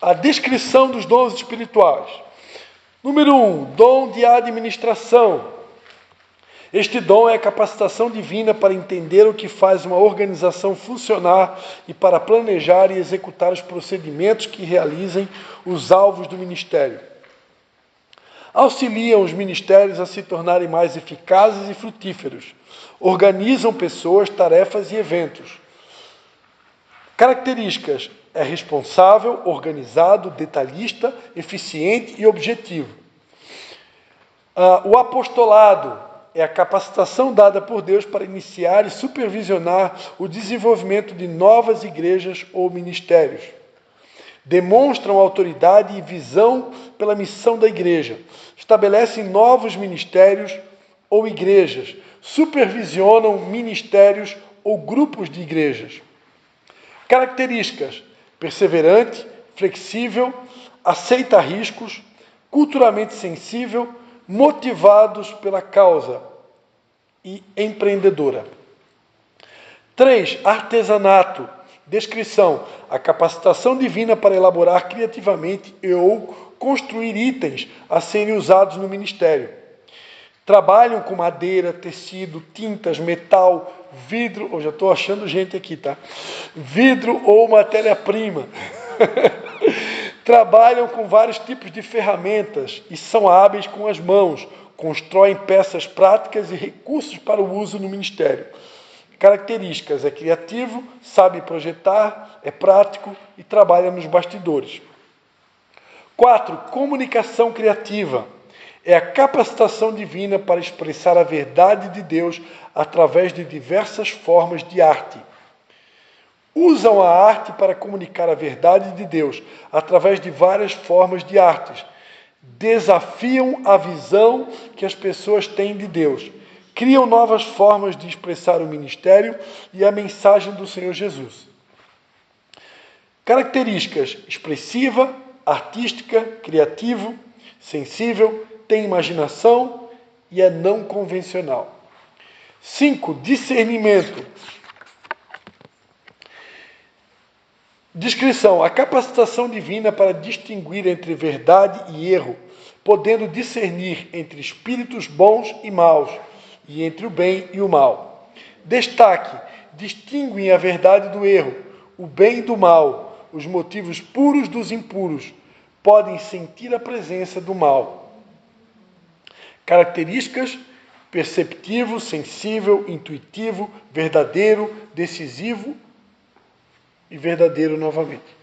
A descrição dos dons espirituais. Número 1, dom de administração. Este dom é a capacitação divina para entender o que faz uma organização funcionar e para planejar e executar os procedimentos que realizem os alvos do ministério. Auxiliam os ministérios a se tornarem mais eficazes e frutíferos. Organizam pessoas, tarefas e eventos. Características: é responsável, organizado, detalhista, eficiente e objetivo. O apostolado é a capacitação dada por Deus para iniciar e supervisionar o desenvolvimento de novas igrejas ou ministérios. Demonstram autoridade e visão pela missão da igreja. Estabelecem novos ministérios ou igrejas. Supervisionam ministérios ou grupos de igrejas. Características: perseverante, flexível, aceita riscos, culturalmente sensível, motivados pela causa e empreendedora. 3. Artesanato. Descrição: a capacitação divina para elaborar criativamente ou construir itens a serem usados no ministério. Trabalham com madeira, tecido, tintas, metal, vidro, já estou achando gente aqui, tá? Vidro ou matéria-prima. Trabalham com vários tipos de ferramentas e são hábeis com as mãos, constroem peças práticas e recursos para o uso no ministério. Características: é criativo, sabe projetar, é prático e trabalha nos bastidores. 4. Comunicação criativa. É a capacitação divina para expressar a verdade de Deus através de diversas formas de arte. Usam a arte para comunicar a verdade de Deus através de várias formas de artes. Desafiam a visão que as pessoas têm de Deus. Criam novas formas de expressar o ministério e a mensagem do Senhor Jesus. Características: expressiva, artística, criativo, sensível, tem imaginação e é não convencional. 5. Discernimento. Descrição: a capacitação divina para distinguir entre verdade e erro, podendo discernir entre espíritos bons e maus, e entre o bem e o mal. Destaque: distinguem a verdade do erro, o bem do mal, os motivos puros dos impuros, podem sentir a presença do mal. Características: perceptivo, sensível, intuitivo, verdadeiro, decisivo e verdadeiro novamente.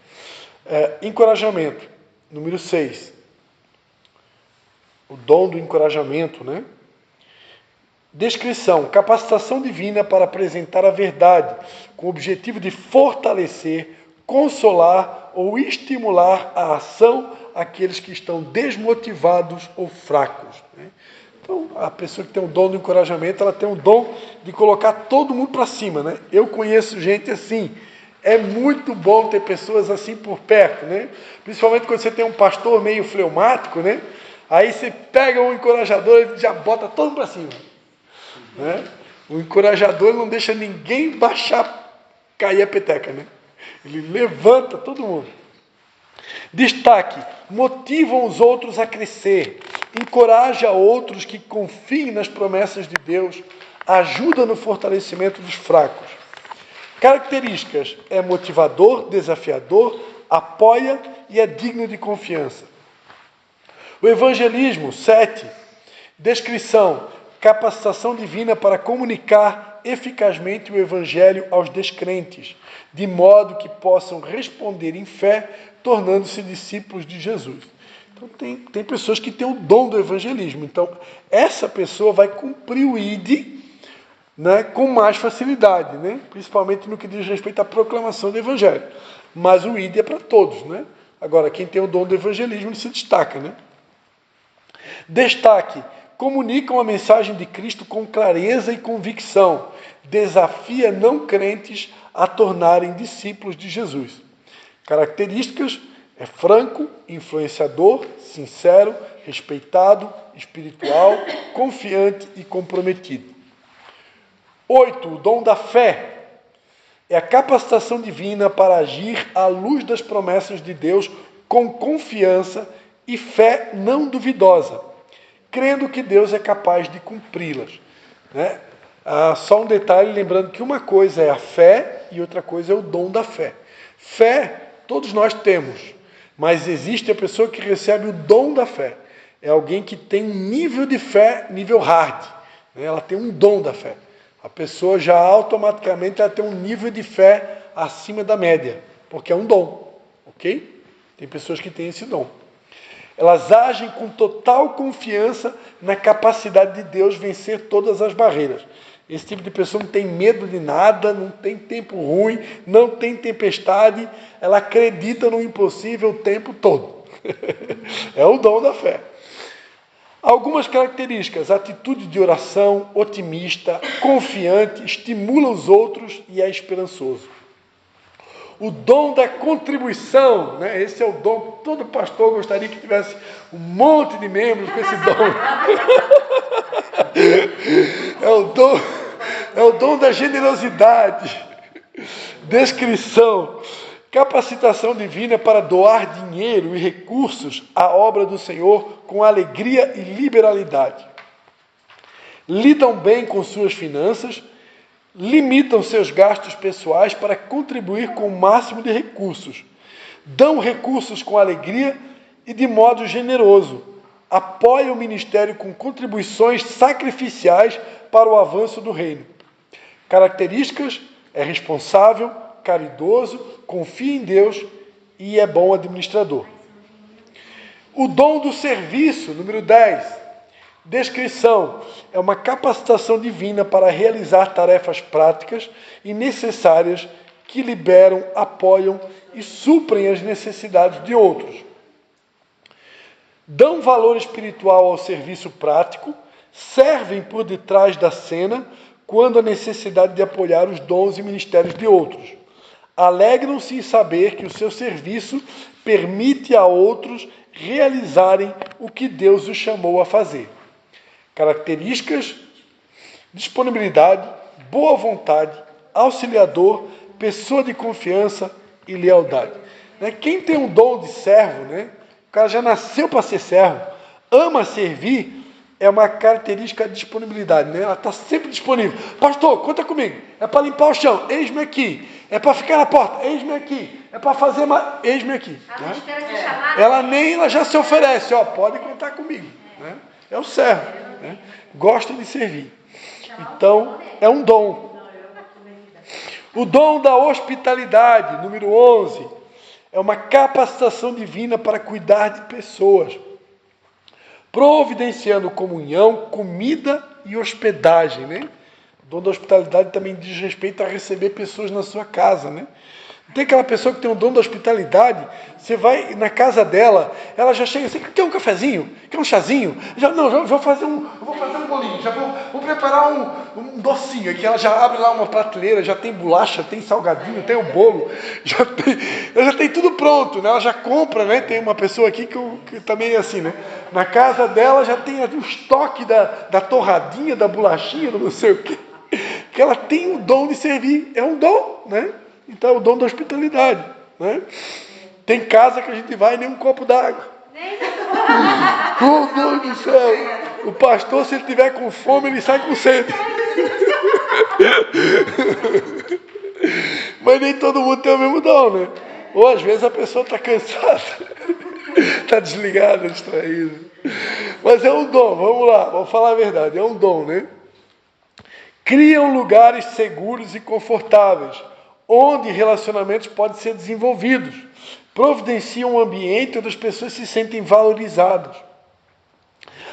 Encorajamento. Número 6. O dom do encorajamento, né? Descrição: capacitação divina para apresentar a verdade, com o objetivo de fortalecer, consolar ou estimular a ação àqueles que estão desmotivados ou fracos, né? Então, a pessoa que tem o dom do encorajamento, ela tem o dom de colocar todo mundo para cima, né? Eu conheço gente assim. É muito bom ter pessoas assim por perto, né? Principalmente quando você tem um pastor meio fleumático, né? Aí você pega um encorajador e já bota todo mundo para cima, né? O encorajador não deixa ninguém baixar, cair a peteca, né? Ele levanta todo mundo. Destaque: motivam os outros a crescer, encoraja outros que confiem nas promessas de Deus, ajuda no fortalecimento dos fracos. Características: é motivador, desafiador, apoia e é digno de confiança. O evangelismo, 7. Descrição: capacitação divina para comunicar eficazmente o evangelho aos descrentes, de modo que possam responder em fé, tornando-se discípulos de Jesus. Então tem pessoas que têm o dom do evangelismo. Então, essa pessoa vai cumprir o ID, né, com mais facilidade, né? Principalmente no que diz respeito à proclamação do evangelho. Mas o ID é para todos, né? Agora, quem tem o dom do evangelismo, ele se destaca, né? Destaque: comunicam a mensagem de Cristo com clareza e convicção, desafia não crentes a tornarem discípulos de Jesus. Características: é franco, influenciador, sincero, respeitado, espiritual, confiante e comprometido. 8. O dom da fé. É a capacitação divina para agir à luz das promessas de Deus com confiança e fé não duvidosa, crendo que Deus é capaz de cumpri-las. Né? Só um detalhe, lembrando que uma coisa é a fé e outra coisa é o dom da fé. Fé, todos nós temos, mas existe a pessoa que recebe o dom da fé. É alguém que tem um nível de fé, nível hard. Né? Ela tem um dom da fé. A pessoa já automaticamente ela tem um nível de fé acima da média, porque é um dom, ok? Tem pessoas que têm esse dom. Elas agem com total confiança na capacidade de Deus vencer todas as barreiras. Esse tipo de pessoa não tem medo de nada, não tem tempo ruim, não tem tempestade, ela acredita no impossível o tempo todo. É o dom da fé. Algumas características: atitude de oração, otimista, confiante, estimula os outros e é esperançoso. O dom da contribuição, né? Esse é o dom, todo pastor gostaria que tivesse um monte de membros com esse dom. É o dom da generosidade, descrição, capacitação divina para doar dinheiro e recursos à obra do Senhor com alegria e liberalidade. Lidam bem com suas finanças, limitam seus gastos pessoais para contribuir com o máximo de recursos. Dão recursos com alegria e de modo generoso. Apoiam o ministério com contribuições sacrificiais para o avanço do reino. Características: é responsável, caridoso, confia em Deus e é bom administrador. O dom do serviço, número 10. Descrição: é uma capacitação divina para realizar tarefas práticas e necessárias que liberam, apoiam e suprem as necessidades de outros. Dão valor espiritual ao serviço prático, servem por detrás da cena quando há necessidade de apoiar os dons e ministérios de outros. Alegram-se em saber que o seu serviço permite a outros realizarem o que Deus os chamou a fazer. Características: disponibilidade, boa vontade, auxiliador, pessoa de confiança e lealdade. Quem tem um dom de servo, o cara já nasceu para ser servo, ama servir, é uma característica de disponibilidade. Ela está sempre disponível. Pastor, conta comigo. É para limpar o chão, eis-me aqui. É para ficar na porta, eis-me aqui. É para fazer eis-me aqui. Ela já se oferece, pode contar comigo. É o servo. Gosta de servir. Então, é um dom. O dom da hospitalidade, número 11, é uma capacitação divina para cuidar de pessoas, providenciando comunhão, comida e hospedagem. O dom da hospitalidade também diz respeito a receber pessoas na sua casa. Tem aquela pessoa que tem o dom da hospitalidade, você vai na casa dela, ela já chega assim: quer um cafezinho? Quer um chazinho? Vou fazer um bolinho, vou preparar um docinho aqui. Ela já abre lá uma prateleira, já tem bolacha, tem salgadinho, tem o bolo, já tem tudo pronto, ela já compra, Tem uma pessoa aqui que também é assim, Na casa dela já tem o estoque da torradinha, da bolachinha, do não sei o quê, que ela tem o dom de servir, é um dom, Então é o dom da hospitalidade. Tem casa que a gente vai e nem um copo d'água. Oh, Deus do céu! O pastor, se ele tiver com fome, ele sai com sede. Mas nem todo mundo tem o mesmo dom, Ou às vezes a pessoa está cansada, está desligada, distraída. Mas é um dom, vamos lá, vamos falar a verdade, é um dom, Criam lugares seguros e confortáveis, onde relacionamentos podem ser desenvolvidos. Providenciam um ambiente onde as pessoas se sentem valorizadas.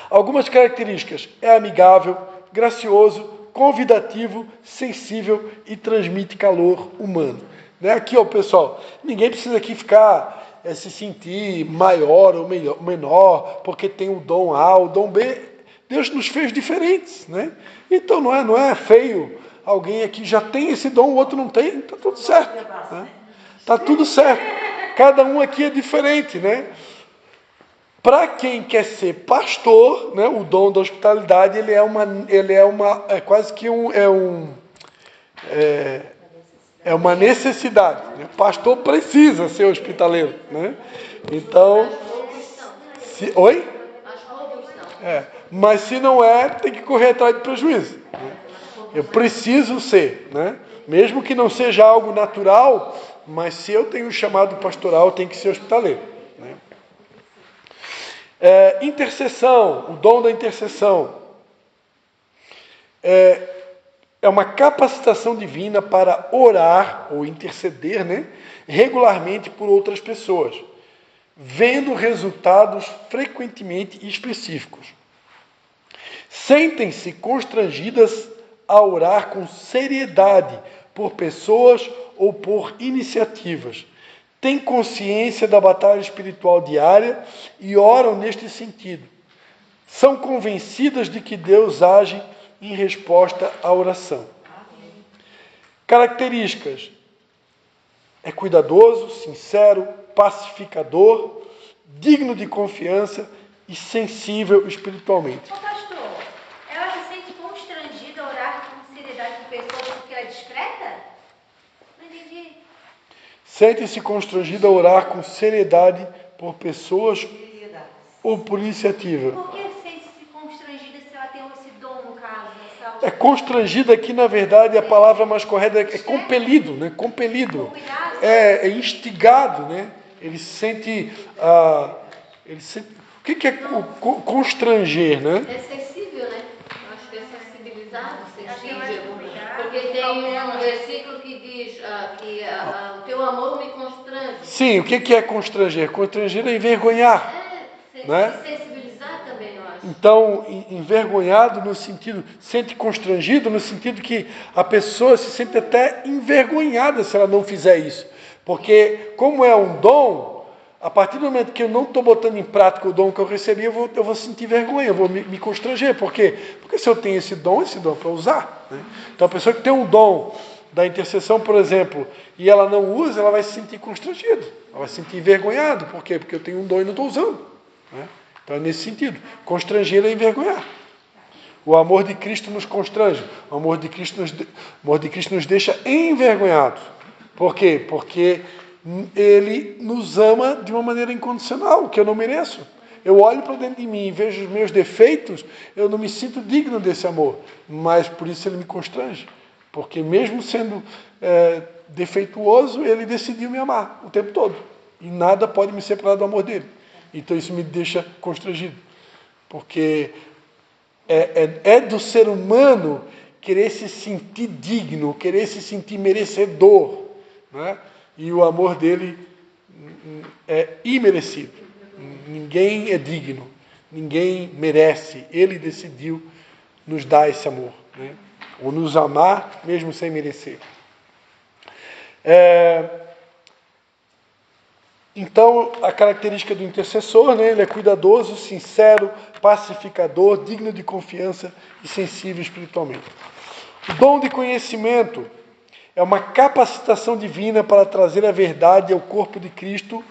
Algumas características: é amigável, gracioso, convidativo, sensível e transmite calor humano. Aqui, pessoal, ninguém precisa aqui ficar se sentir maior ou menor, porque tem o dom A, o dom B. Deus nos fez diferentes, Então não é feio. Alguém aqui já tem esse dom, o outro não tem, está tudo certo. Está tudo certo. Cada um aqui é diferente, Para quem quer ser pastor, o dom da hospitalidade, ele é quase que uma necessidade. O pastor precisa ser hospitaleiro, Então, oi? As roubos não. Mas se não é, tem que correr atrás de prejuízo. Né? Eu preciso ser, né? Mesmo que não seja algo natural, mas se eu tenho um chamado pastoral, tem que ser hospitaleiro. Né? Intercessão, o dom da intercessão. É uma capacitação divina para orar ou interceder, né, regularmente por outras pessoas, vendo resultados frequentemente específicos. Sentem-se constrangidas a orar com seriedade por pessoas ou por iniciativas. Têm consciência da batalha espiritual diária e oram neste sentido. São convencidas de que Deus age em resposta à oração. Características: é cuidadoso, sincero, pacificador, digno de confiança e sensível espiritualmente. Ô pastor, ela se sente constrangida a orar com seriedade com pessoas porque ela é discreta? Não entendi. Sente-se constrangida a orar com seriedade por pessoas ou por iniciativa. Por que sente-se constrangida se ela tem esse dom, no caso? É constrangida aqui, na verdade, a palavra mais correta é compelido, né? Compelido. É instigado, né? Ele sente... o que é constranger, né? É sensível, né? Eu acho que é sensibilizado, sensível. Porque tem um versículo que diz que o teu amor me constrange. Sim, o que é constranger? Constranger é envergonhar. Né? Se sensibilizar também, eu acho. Então, envergonhado no sentido, sente constrangido no sentido que a pessoa se sente até envergonhada se ela não fizer isso. Porque, como é um dom, a partir do momento que eu não estou botando em prática o dom que eu recebi, eu vou sentir vergonha, eu vou me constranger. Por quê? Porque se eu tenho esse dom é para usar. Né? Então, a pessoa que tem um dom da intercessão, por exemplo, e ela não usa, ela vai se sentir constrangida, ela vai se sentir envergonhada. Por quê? Porque eu tenho um dom e não estou usando. Né? Então é nesse sentido. Constranger é envergonhar. O amor de Cristo nos constrange. O amor de Cristo nos deixa envergonhados. Por quê? Porque Ele nos ama de uma maneira incondicional, que eu não mereço. Eu olho para dentro de mim e vejo os meus defeitos, eu não me sinto digno desse amor. Mas por isso Ele me constrange. Porque mesmo sendo defeituoso, Ele decidiu me amar o tempo todo. E nada pode me separar do amor dEle. Então isso me deixa constrangido, porque é do ser humano querer se sentir digno, querer se sentir merecedor, né? E o amor dele é imerecido. Ninguém é digno, ninguém merece. Ele decidiu nos dar esse amor, né? Ou nos amar mesmo sem merecer. Então, a característica do intercessor, né, ele é cuidadoso, sincero, pacificador, digno de confiança e sensível espiritualmente. O dom de conhecimento é uma capacitação divina para trazer a verdade ao corpo de Cristo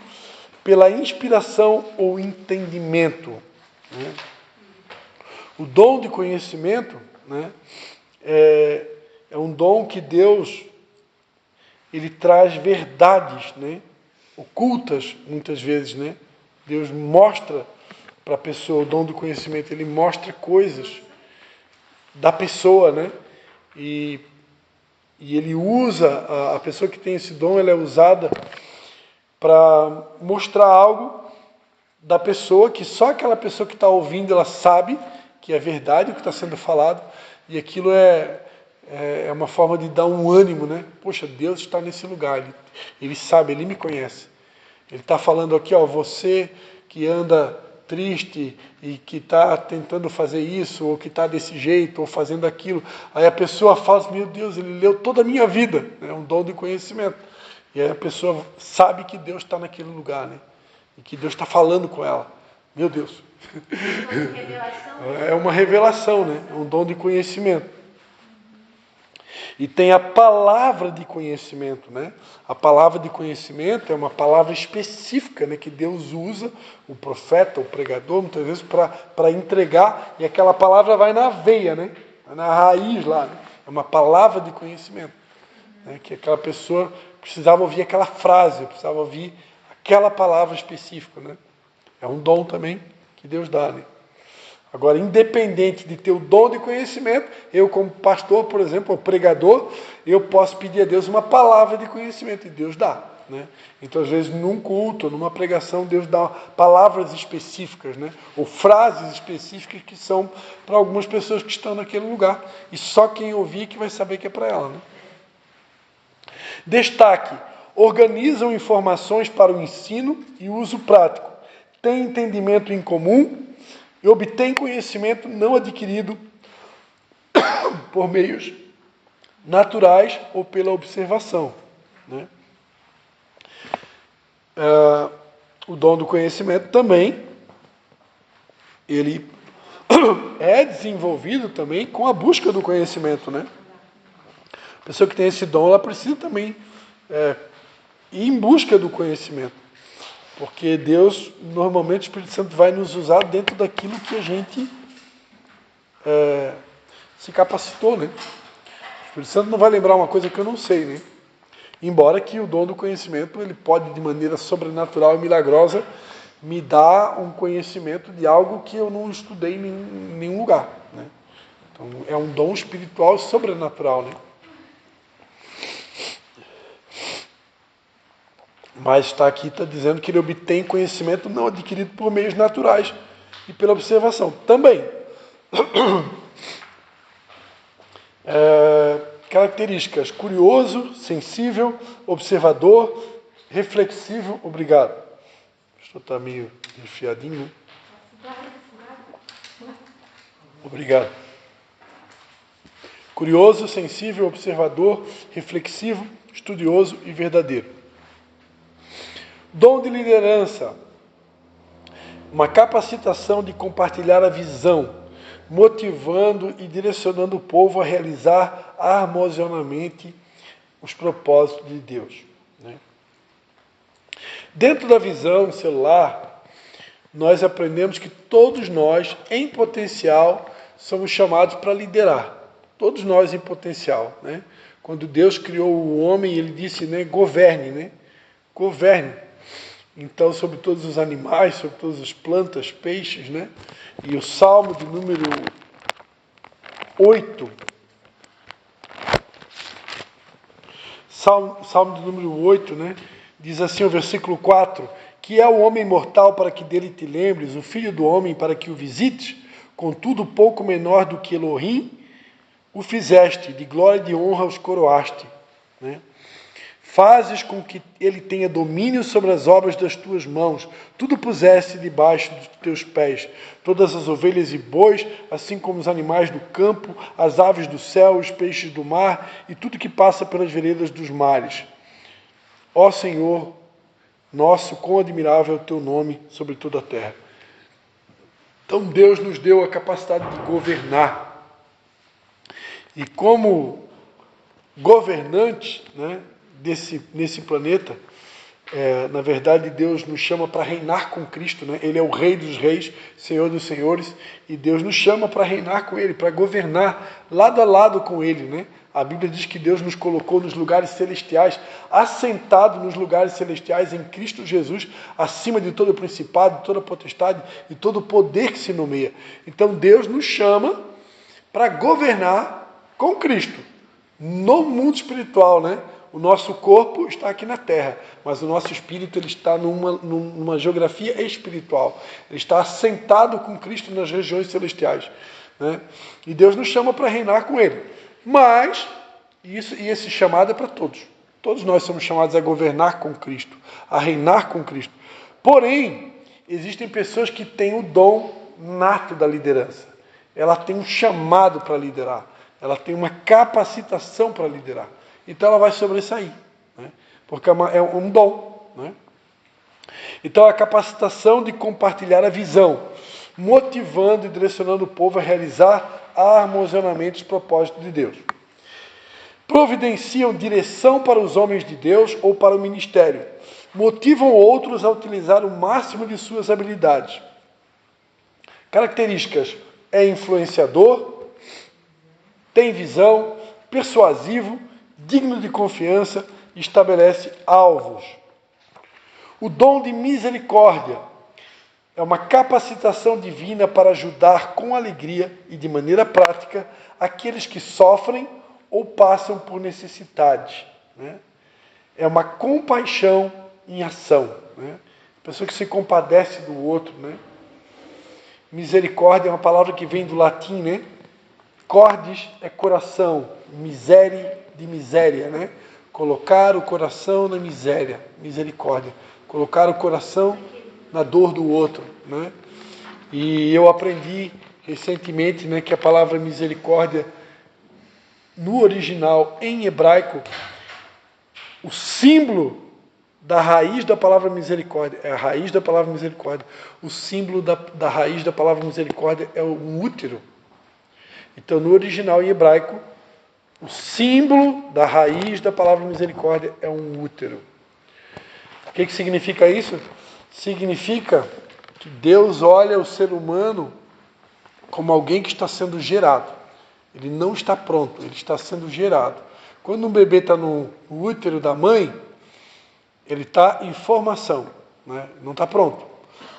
pela inspiração ou entendimento. Né? O dom de conhecimento, né, é um dom que Deus ele traz verdades, né? Ocultas, muitas vezes, né? Deus mostra para a pessoa o dom do conhecimento, ele mostra coisas da pessoa, né? E ele usa, a pessoa que tem esse dom, ela é usada para mostrar algo da pessoa, que só aquela pessoa que está ouvindo, ela sabe que é verdade o que está sendo falado, e aquilo é uma forma de dar um ânimo, né? Poxa, Deus está nesse lugar, ele sabe, Ele me conhece. Ele está falando aqui, ó, você que anda triste e que está tentando fazer isso, ou que está desse jeito, ou fazendo aquilo. Aí a pessoa fala assim, meu Deus, ele leu toda a minha vida. É um dom de conhecimento. E aí a pessoa sabe que Deus está naquele lugar, né? E que Deus está falando com ela. Meu Deus. É uma revelação, né? É um dom de conhecimento. E tem a palavra de conhecimento, né? A palavra de conhecimento é uma palavra específica, né, que Deus usa, o profeta, o pregador, muitas vezes, para entregar, e aquela palavra vai na veia, né? Na raiz lá. Né? É uma palavra de conhecimento. Né? Que aquela pessoa precisava ouvir aquela frase, precisava ouvir aquela palavra específica, né? É um dom também que Deus dá, né? Agora, independente de ter o dom de conhecimento, eu como pastor, por exemplo, ou pregador, eu posso pedir a Deus uma palavra de conhecimento, e Deus dá, né? Então, às vezes, num culto, numa pregação, Deus dá palavras específicas, né? Ou frases específicas que são para algumas pessoas que estão naquele lugar, e só quem ouvir que vai saber que é para ela, né? Destaque: organizam informações para o ensino e uso prático, têm entendimento em comum e obtêm conhecimento não adquirido por meios naturais ou pela observação, né? O dom do conhecimento também, ele é desenvolvido também com a busca do conhecimento, né? A pessoa que tem esse dom, ela precisa também ir em busca do conhecimento. Porque Deus, normalmente, o Espírito Santo vai nos usar dentro daquilo que a gente se capacitou, né? O Espírito Santo não vai lembrar uma coisa que eu não sei, né? Embora que o dom do conhecimento, ele pode, de maneira sobrenatural e milagrosa, me dar um conhecimento de algo que eu não estudei em nenhum lugar, né? Então, é um dom espiritual e sobrenatural, né? Mas está dizendo que ele obtém conhecimento não adquirido por meios naturais e pela observação. Também. Características: curioso, sensível, observador, reflexivo. Obrigado. Estou tá meio enfiadinho, né? Obrigado. Curioso, sensível, observador, reflexivo, estudioso e verdadeiro. Dom de liderança, uma capacitação de compartilhar a visão, motivando e direcionando o povo a realizar harmoniosamente os propósitos de Deus, né? Dentro da visão celular, nós aprendemos que todos nós, em potencial, somos chamados para liderar. Todos nós em potencial, né? Quando Deus criou o homem, ele disse, né, governe, né? Governe. Então, sobre todos os animais, sobre todas as plantas, peixes, né? E o Salmo de número 8, Salmo de número 8, né? Diz assim o versículo 4, que é o homem mortal para que dele te lembres, o filho do homem para que o visites, contudo pouco menor do que Elohim, o fizeste, de glória e de honra os coroaste, né? Fazes com que ele tenha domínio sobre as obras das tuas mãos. Tudo puseste debaixo dos teus pés. Todas as ovelhas e bois, assim como os animais do campo, as aves do céu, os peixes do mar e tudo que passa pelas veredas dos mares. Ó Senhor, nosso, quão admirável é o teu nome sobre toda a terra. Então Deus nos deu a capacidade de governar. E como governante, né, nesse planeta, na verdade Deus nos chama para reinar com Cristo, né? Ele é o Rei dos Reis, Senhor dos Senhores, e Deus nos chama para reinar com Ele, para governar lado a lado com Ele, né? A Bíblia diz que Deus nos colocou nos lugares celestiais, assentado nos lugares celestiais em Cristo Jesus, acima de todo principado, de toda potestade e todo poder que se nomeia. Então Deus nos chama para governar com Cristo no mundo espiritual, né? O nosso corpo está aqui na terra, mas o nosso espírito ele está numa geografia espiritual. Ele está assentado com Cristo nas regiões celestiais, né? E Deus nos chama para reinar com Ele. Mas, esse chamado é para todos. Todos nós somos chamados a governar com Cristo, a reinar com Cristo. Porém, existem pessoas que têm o dom nato da liderança. Ela tem um chamado para liderar. Ela tem uma capacitação para liderar. Então ela vai sobressair, né? Porque é um dom, né? Então a capacitação de compartilhar a visão, motivando e direcionando o povo a realizar harmoniosamente os propósitos de Deus. Providenciam direção para os homens de Deus ou para o ministério. Motivam outros a utilizar o máximo de suas habilidades. Características: é influenciador, tem visão, persuasivo, digno de confiança, estabelece alvos. O dom de misericórdia é uma capacitação divina para ajudar com alegria e de maneira prática aqueles que sofrem ou passam por necessidade, né? É uma compaixão em ação, né? Pessoa que se compadece do outro, né? Misericórdia é uma palavra que vem do latim, né? Cordis é coração, misere de miséria, né? Colocar o coração na miséria, misericórdia. Colocar o coração na dor do outro, né? E eu aprendi recentemente, né, que a palavra misericórdia, no original, em hebraico, o símbolo da raiz da palavra misericórdia, é a raiz da palavra misericórdia. O símbolo da raiz da palavra misericórdia é um útero. Então, no original em hebraico, o símbolo da raiz da palavra misericórdia é um útero. O que significa isso? Significa que Deus olha o ser humano como alguém que está sendo gerado. Ele não está pronto, ele está sendo gerado. Quando um bebê está no útero da mãe, ele está em formação, né? Não está pronto.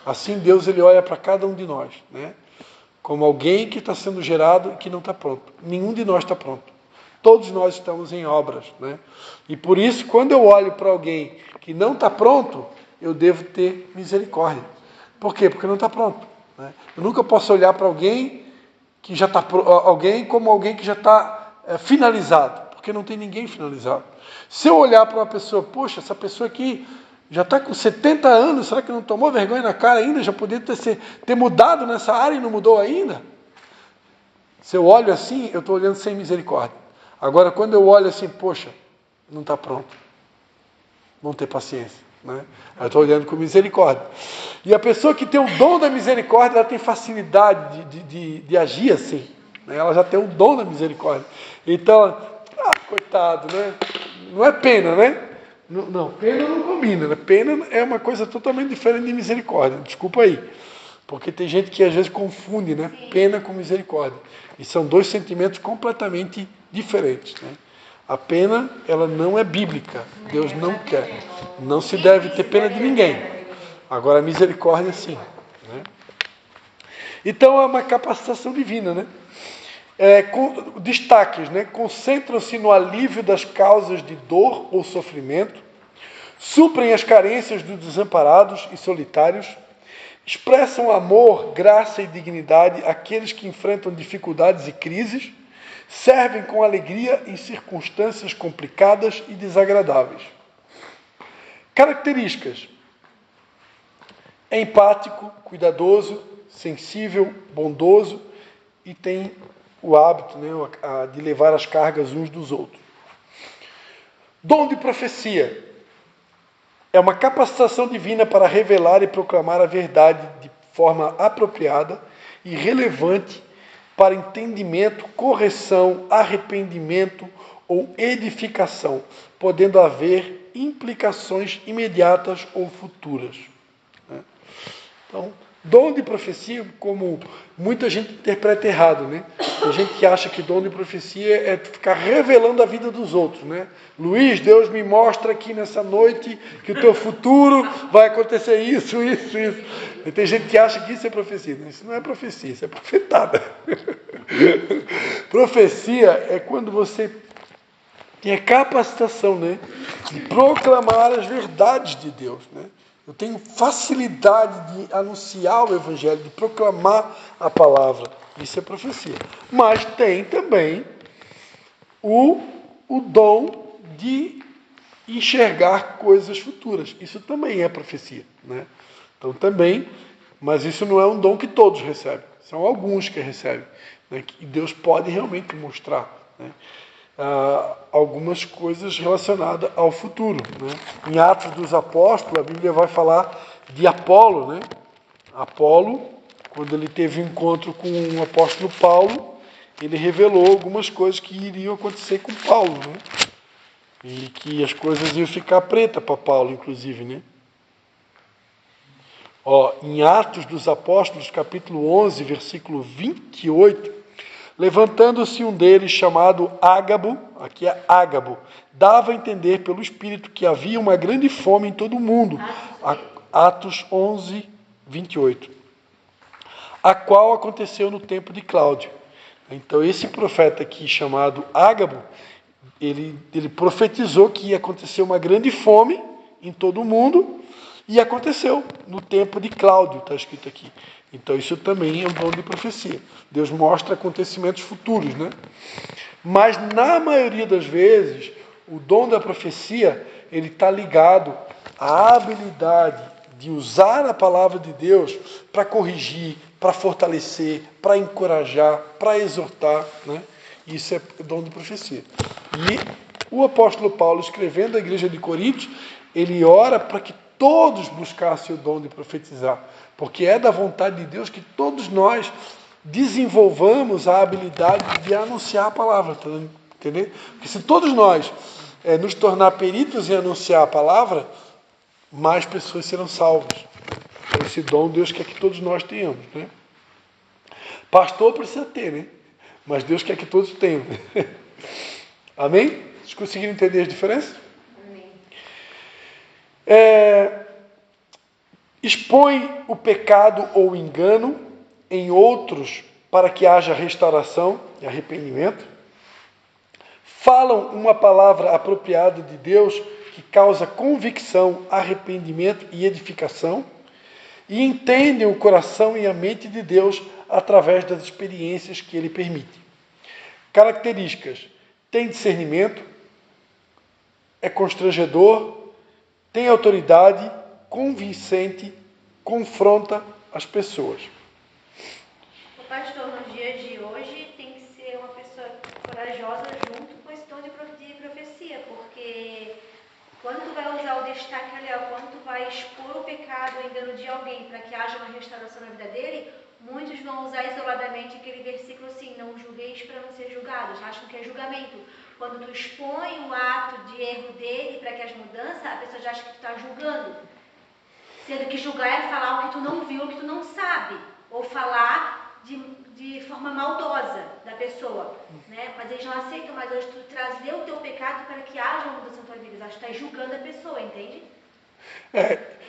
Assim Deus ele olha para cada um de nós, né? Como alguém que está sendo gerado e que não está pronto. Nenhum de nós está pronto. Todos nós estamos em obras, né? E por isso, quando eu olho para alguém que não está pronto, eu devo ter misericórdia. Por quê? Porque não está pronto, né? Eu nunca posso olhar para alguém que já está como alguém que já está finalizado, porque não tem ninguém finalizado. Se eu olhar para uma pessoa, poxa, essa pessoa aqui já está com 70 anos, será que não tomou vergonha na cara ainda? Já podia ter mudado nessa área e não mudou ainda? Se eu olho assim, eu estou olhando sem misericórdia. Agora, quando eu olho assim, poxa, não está pronto. Vamos ter paciência, né? Eu estou olhando com misericórdia. E a pessoa que tem o dom da misericórdia, ela tem facilidade de agir assim, né? Ela já tem o dom da misericórdia. Então, coitado, né? Não é pena, né? Não, pena não combina, né? Pena é uma coisa totalmente diferente de misericórdia. Desculpa aí. Porque tem gente que às vezes confunde, né? Pena com misericórdia. E são dois sentimentos completamente diferentes, né? A pena, ela não é bíblica. Deus não quer. Não se deve ter pena de ninguém. Agora, a misericórdia, sim, né? Então, é uma capacitação divina, né? Com destaques, né? Concentram-se no alívio das causas de dor ou sofrimento, suprem as carências dos desamparados e solitários, expressam amor, graça e dignidade àqueles que enfrentam dificuldades e crises, servem com alegria em circunstâncias complicadas e desagradáveis. Características: é empático, cuidadoso, sensível, bondoso e tem o hábito, né, de levar as cargas uns dos outros. Dom de profecia é uma capacitação divina para revelar e proclamar a verdade de forma apropriada e relevante para entendimento, correção, arrependimento ou edificação, podendo haver implicações imediatas ou futuras. Então, dom de profecia, como muita gente interpreta errado, né? Tem gente que acha que dom de profecia é ficar revelando a vida dos outros, né? Luiz, Deus me mostra aqui nessa noite que o teu futuro vai acontecer isso, isso, isso. E tem gente que acha que isso é profecia. Isso não é profecia, isso é profetada. Profecia é quando você tem a capacitação, né, de proclamar as verdades de Deus, né? Eu tenho facilidade de anunciar o Evangelho, de proclamar a palavra. Isso é profecia. Mas tem também o dom de enxergar coisas futuras. Isso também é profecia, né? Então também, mas isso não é um dom que todos recebem. São alguns que recebem, né? Que Deus pode realmente mostrar, né, algumas coisas relacionadas ao futuro, né? Em Atos dos Apóstolos, a Bíblia vai falar de Apolo, né? Apolo, quando ele teve um encontro com o apóstolo Paulo, ele revelou algumas coisas que iriam acontecer com Paulo, né? E que as coisas iam ficar pretas para Paulo, inclusive, né? Em Atos dos Apóstolos, capítulo 11, versículo 28, Levantando-se um deles, chamado Ágabo, aqui é Ágabo, dava a entender pelo Espírito que havia uma grande fome em todo o mundo. Atos 11, 28. A qual aconteceu no tempo de Cláudio. Então, esse profeta aqui, chamado Ágabo, ele profetizou que ia acontecer uma grande fome em todo o mundo, e aconteceu no tempo de Cláudio, está escrito aqui. Então, isso também é um dom de profecia. Deus mostra acontecimentos futuros, né? Mas, na maioria das vezes, o dom da profecia, ele está ligado à habilidade de usar a palavra de Deus para corrigir, para fortalecer, para encorajar, para exortar, né? Isso é dom de profecia. E o apóstolo Paulo, escrevendo à igreja de Corinto, ele ora para que todos buscassem o dom de profetizar, porque é da vontade de Deus que todos nós desenvolvamos a habilidade de anunciar a palavra, tá entendendo? Porque se todos nós nos tornar peritos em anunciar a palavra, mais pessoas serão salvas. Esse dom Deus quer que todos nós tenhamos, né? Pastor precisa ter, né? Mas Deus quer que todos tenham. Amém? Vocês conseguiram entender as diferenças? Amém. Expõe o pecado ou engano em outros para que haja restauração e arrependimento. Falam uma palavra apropriada de Deus que causa convicção, arrependimento e edificação. E entendem o coração e a mente de Deus através das experiências que Ele permite. Características: tem discernimento, é constrangedor, tem autoridade, convincente, confronta as pessoas. O pastor, nos dias de hoje, tem que ser uma pessoa corajosa junto com esse dom de profecia, porque quando tu vai usar o destaque ali, quando tu vai expor o pecado ou engano de alguém para que haja uma restauração na vida dele, muitos vão usar isoladamente aquele versículo assim: não julgueis para não ser julgados, acham que é julgamento. Quando tu expõe o ato de erro dele para que as mudanças, a pessoa já acha que tu está julgando. Sendo que julgar é falar o que tu não viu, o que tu não sabe. Ou falar de forma maldosa da pessoa. Né? Mas eles não aceitam mais hoje tu trazer o teu pecado para que haja uma mudança na tua vida. Eles acham que tu está julgando a pessoa, entende?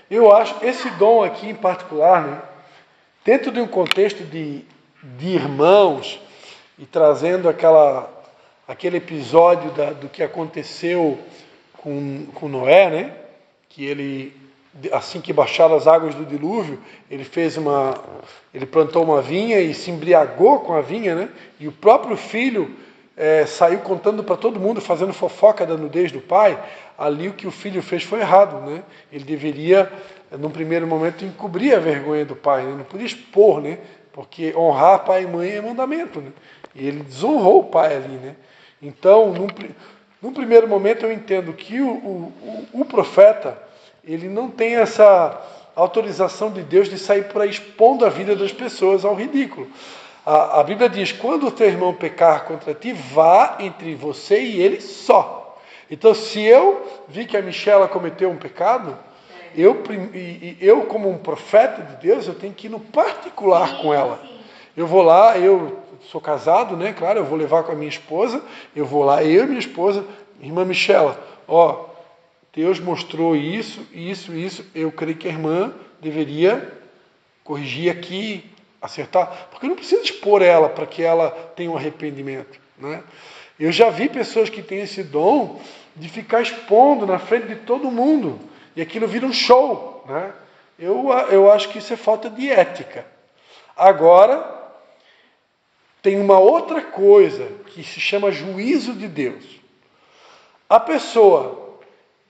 Eu acho, esse dom aqui em particular, né, dentro de um contexto de irmãos, e trazendo aquele episódio do que aconteceu com Noé, né, que ele, assim que baixaram as águas do dilúvio, ele plantou uma vinha e se embriagou com a vinha, né, e o próprio filho saiu contando para todo mundo, fazendo fofoca da nudez do pai. Ali o que o filho fez foi errado, né? Ele deveria, num primeiro momento, encobrir a vergonha do pai, né? Não podia expor, né? Porque honrar pai e mãe é mandamento, né? E ele desonrou o pai ali, né? Então, num primeiro momento, eu entendo que o profeta, ele não tem essa autorização de Deus de sair por aí expondo a vida das pessoas ao ridículo. A Bíblia diz: quando o teu irmão pecar contra ti, vá entre você e ele só. Então, se eu vi que a Michela cometeu um pecado, eu como um profeta de Deus, eu tenho que ir no particular com ela. Eu vou lá, eu sou casado, né? Claro, eu vou levar com a minha esposa, eu vou lá, eu e minha esposa, irmã Michela, Deus mostrou isso, eu creio que a irmã deveria corrigir aqui, acertar, porque eu não preciso expor ela para que ela tenha um arrependimento, né? Eu já vi pessoas que têm esse dom de ficar expondo na frente de todo mundo, e aquilo vira um show, né? Eu acho que isso é falta de ética. Agora, tem uma outra coisa que se chama juízo de Deus. A pessoa,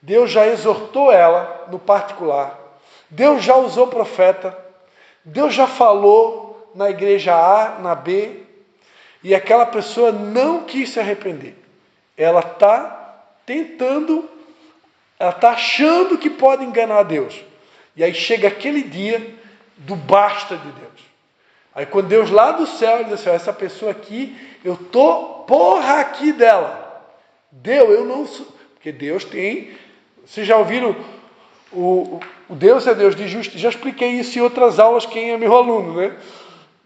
Deus já exortou ela no particular, Deus já usou profeta, Deus já falou na igreja A, na B, e aquela pessoa não quis se arrepender. Ela está tentando, ela está achando que pode enganar Deus. E aí chega aquele dia do basta de Deus. Aí quando Deus lá do céu, ele diz assim: essa pessoa aqui, eu estou porra aqui dela. Eu não sou. Porque Deus tem... Vocês já ouviram... O Deus é Deus de justiça. Já expliquei isso em outras aulas, quem é meu aluno, né?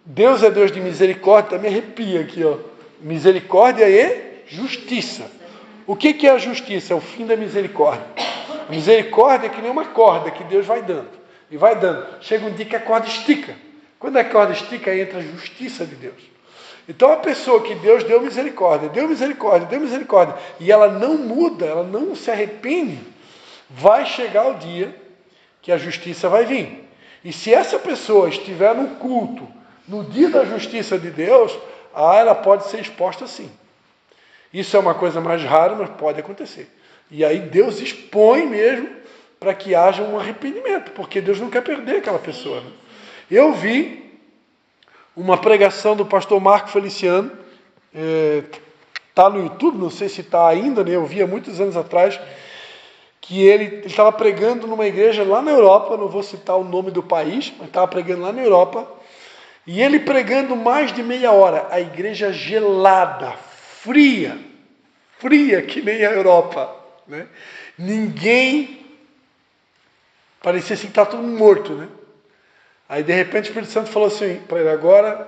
Deus é Deus de misericórdia, me arrepia aqui, ó. Misericórdia e justiça. O que é a justiça? É o fim da misericórdia. A misericórdia é que nem uma corda que Deus vai dando. E vai dando. Chega um dia que a corda estica. Quando a corda estica, aí entra a justiça de Deus. Então a pessoa que Deus deu misericórdia, e ela não muda, ela não se arrepende, vai chegar o dia que a justiça vai vir. E se essa pessoa estiver no culto, no dia da justiça de Deus, ela pode ser exposta sim. Isso é uma coisa mais rara, mas pode acontecer. E aí Deus expõe mesmo para que haja um arrependimento, porque Deus não quer perder aquela pessoa. Né? Eu vi uma pregação do pastor Marco Feliciano, está no YouTube, não sei se está ainda, né? Eu vi há muitos anos atrás, que ele estava pregando numa igreja lá na Europa, não vou citar o nome do país, mas estava pregando lá na Europa, e ele pregando mais de meia hora, a igreja gelada, fria que nem a Europa, né? Ninguém, parecia assim que está todo mundo morto, né? Aí de repente o Espírito Santo falou assim para ele: agora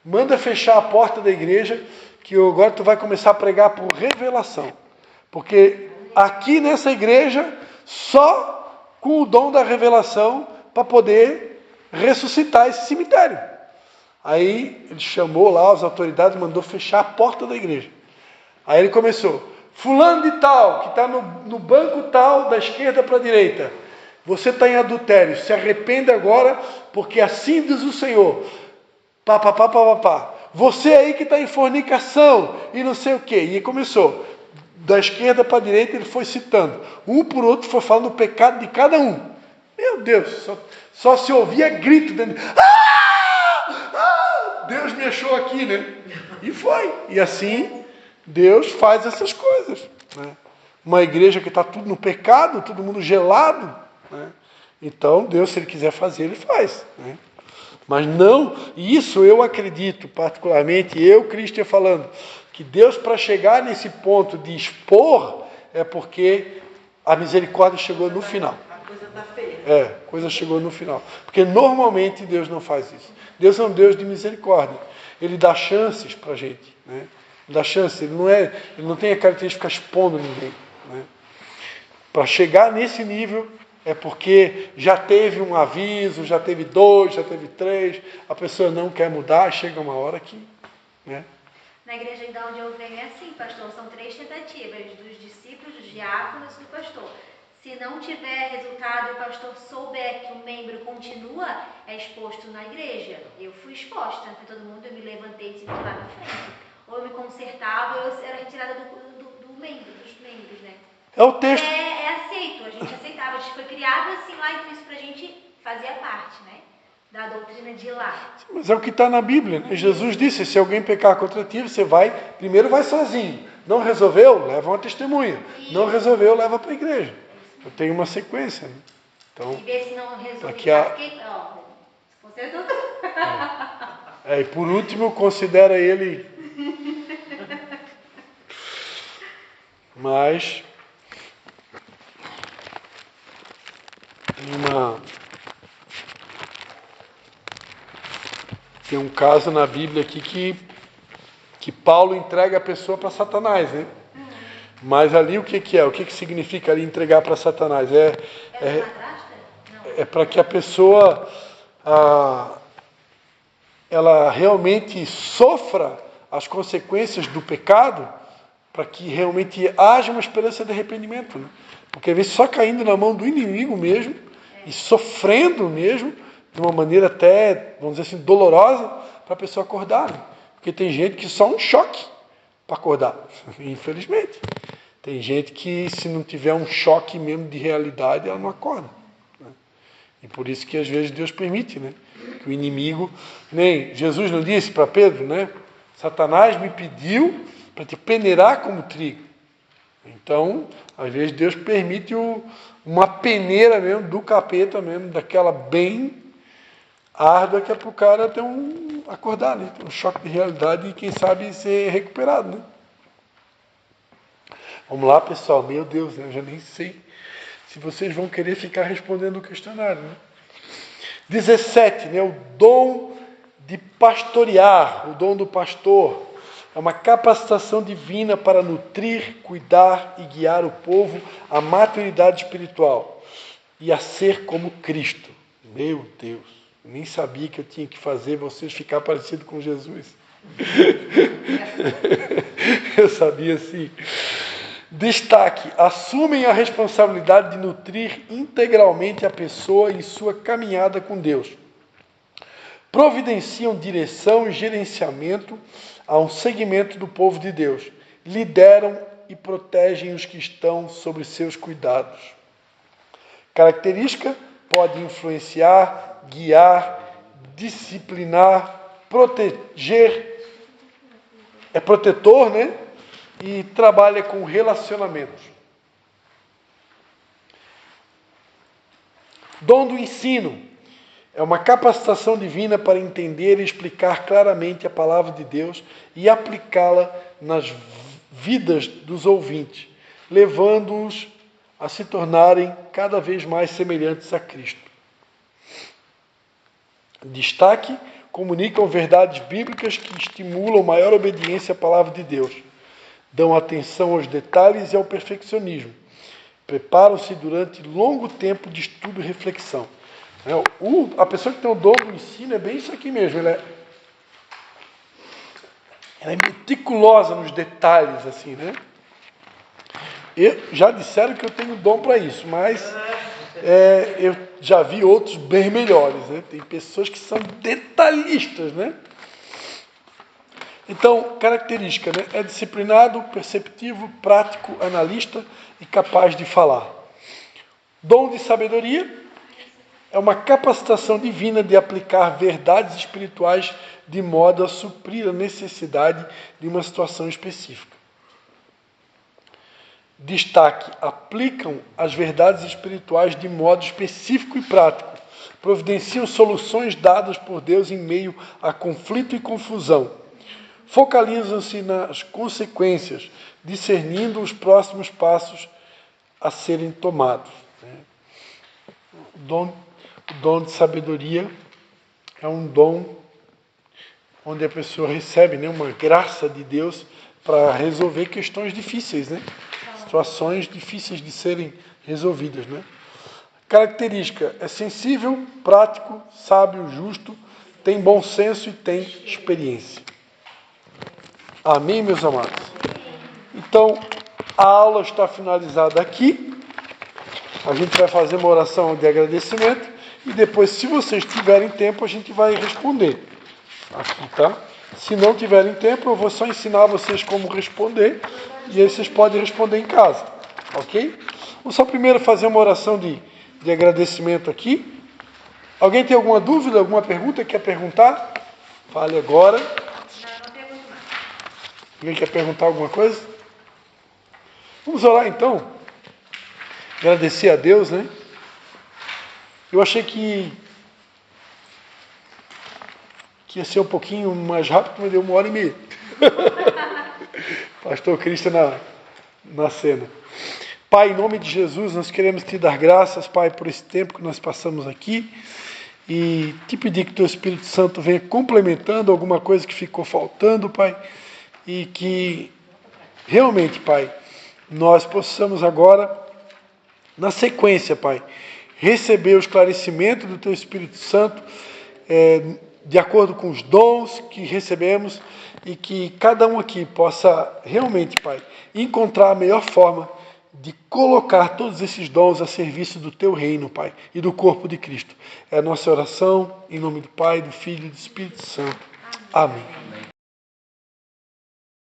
manda fechar a porta da igreja, que agora tu vai começar a pregar por revelação, porque aqui nessa igreja só com o dom da revelação para poder ressuscitar esse cemitério. Aí ele chamou lá as autoridades, mandou fechar a porta da igreja. Aí ele começou: fulano de tal, que está no banco tal, da esquerda para a direita, você está em adultério, se arrependa agora, porque assim diz o Senhor. Você aí que está em fornicação e não sei o quê. E começou, da esquerda para a direita, ele foi citando, um por outro foi falando o pecado de cada um. Meu Deus, só se ouvia grito dentro. Deus me achou aqui, né? E foi. E assim Deus faz essas coisas, né? Uma igreja que está tudo no pecado, todo mundo gelado, né? Então Deus, se Ele quiser fazer, Ele faz, né? Mas não, isso eu acredito, particularmente, eu, Cristian, falando, que Deus, para chegar nesse ponto de expor, é porque a misericórdia chegou no final. A coisa está feia. A coisa chegou no final. Porque normalmente Deus não faz isso. Deus é um Deus de misericórdia. Ele dá chances para a gente, né? Ele dá chances, ele não tem a característica de ficar expondo ninguém, né? Para chegar nesse nível, é porque já teve um aviso, já teve 2, já teve 3, a pessoa não quer mudar, chega uma hora que, né? Na igreja de onde eu venho é assim, pastor, são 3 tentativas, dos discípulos, dos diáconos e do pastor. Se não tiver resultado e o pastor souber que o membro continua, é exposto na igreja. Eu fui exposta, foi todo mundo, eu me levantei e disse lá na frente. Ou eu me consertava, ou eu era retirada dos membros, né? É o texto. É aceito, a gente aceitava, a gente foi criado assim lá, e isso pra gente fazia parte, né? Da doutrina de lá. Mas é o que está na Bíblia, né? Jesus disse: se alguém pecar contra ti, você primeiro vai sozinho. Não resolveu? Leva uma testemunha. Isso. Não resolveu? Leva para a igreja. Eu tenho uma sequência, né? Então, e ver se não resolve. E por último, considera ele. Mas tem um caso na Bíblia aqui que Paulo entrega a pessoa para Satanás, né? Mas ali o que é? O que significa ali entregar para Satanás? É para que a pessoa ela realmente sofra as consequências do pecado, para que realmente haja uma esperança de arrependimento, né? Porque às vezes só caindo na mão do inimigo mesmo, e sofrendo mesmo, de uma maneira até, vamos dizer assim, dolorosa, para a pessoa acordar, né? Porque tem gente que só um choque para acordar, infelizmente. Tem gente que, se não tiver um choque mesmo de realidade, ela não acorda, né? E por isso que às vezes Deus permite, né? Que o inimigo, nem Jesus não disse para Pedro, né? Satanás me pediu para te peneirar como trigo. Então, às vezes Deus permite uma peneira mesmo do capeta mesmo, daquela bem árdua, que é para o cara ter acordar, né? Ter um choque de realidade e quem sabe ser recuperado, né? Vamos lá, pessoal. Meu Deus, eu já nem sei se vocês vão querer ficar respondendo o questionário, né? 17, né? O dom de pastorear, o dom do pastor. É uma capacitação divina para nutrir, cuidar e guiar o povo à maturidade espiritual e a ser como Cristo. Meu Deus, nem sabia que eu tinha que fazer vocês ficar parecidos com Jesus. Eu sabia sim. Destaque: assumem a responsabilidade de nutrir integralmente a pessoa em sua caminhada com Deus. Providenciam direção e gerenciamento a um segmento do povo de Deus. Lideram e protegem os que estão sob seus cuidados. Característica: pode influenciar, guiar, disciplinar, proteger. É protetor, né? E trabalha com relacionamentos. Dom do ensino. É uma capacitação divina para entender e explicar claramente a palavra de Deus e aplicá-la nas vidas dos ouvintes, levando-os a se tornarem cada vez mais semelhantes a Cristo. Destaque: comunicam verdades bíblicas que estimulam maior obediência à palavra de Deus. Dão atenção aos detalhes e ao perfeccionismo. Preparam-se durante longo tempo de estudo e reflexão. A pessoa que tem o dom do ensino é bem isso aqui mesmo. Ela é meticulosa nos detalhes, assim, né? Já disseram que eu tenho dom para isso, mas eu já vi outros bem melhores, né? Tem pessoas que são detalhistas, né? Então, característica, né? É disciplinado, perceptivo, prático, analista e capaz de falar. Dom de sabedoria. É uma capacitação divina de aplicar verdades espirituais de modo a suprir a necessidade de uma situação específica. Destaque: aplicam as verdades espirituais de modo específico e prático. Providenciam soluções dadas por Deus em meio a conflito e confusão. Focalizam-se nas consequências, discernindo os próximos passos a serem tomados. O dom de sabedoria é um dom onde a pessoa recebe, né, uma graça de Deus para resolver questões difíceis, né? Situações difíceis de serem resolvidas, né? Característica: é sensível, prático, sábio, justo, tem bom senso e tem experiência. Amém, meus amados? Então, a aula está finalizada aqui. A gente vai fazer uma oração de agradecimento e depois, se vocês tiverem tempo, a gente vai responder aqui, tá? Se não tiverem tempo, eu vou só ensinar vocês como responder e aí vocês podem responder em casa, ok? Vou só primeiro fazer uma oração de agradecimento aqui. Alguém tem alguma dúvida, alguma pergunta? Quer perguntar? Fale agora. Não pergunto mais. Alguém quer perguntar alguma coisa? Vamos orar então. Agradecer a Deus, né? Eu achei que ia ser um pouquinho mais rápido, mas deu 1h30. Pastor Cristo na cena. Pai, em nome de Jesus, nós queremos te dar graças, Pai, por esse tempo que nós passamos aqui e te pedir que teu Espírito Santo venha complementando alguma coisa que ficou faltando, Pai, e que realmente, Pai, nós possamos agora, na sequência, Pai, receber o esclarecimento do teu Espírito Santo, de acordo com os dons que recebemos e que cada um aqui possa realmente, Pai, encontrar a melhor forma de colocar todos esses dons a serviço do teu reino, Pai, e do corpo de Cristo. É a nossa oração, em nome do Pai, do Filho e do Espírito Santo. Amém.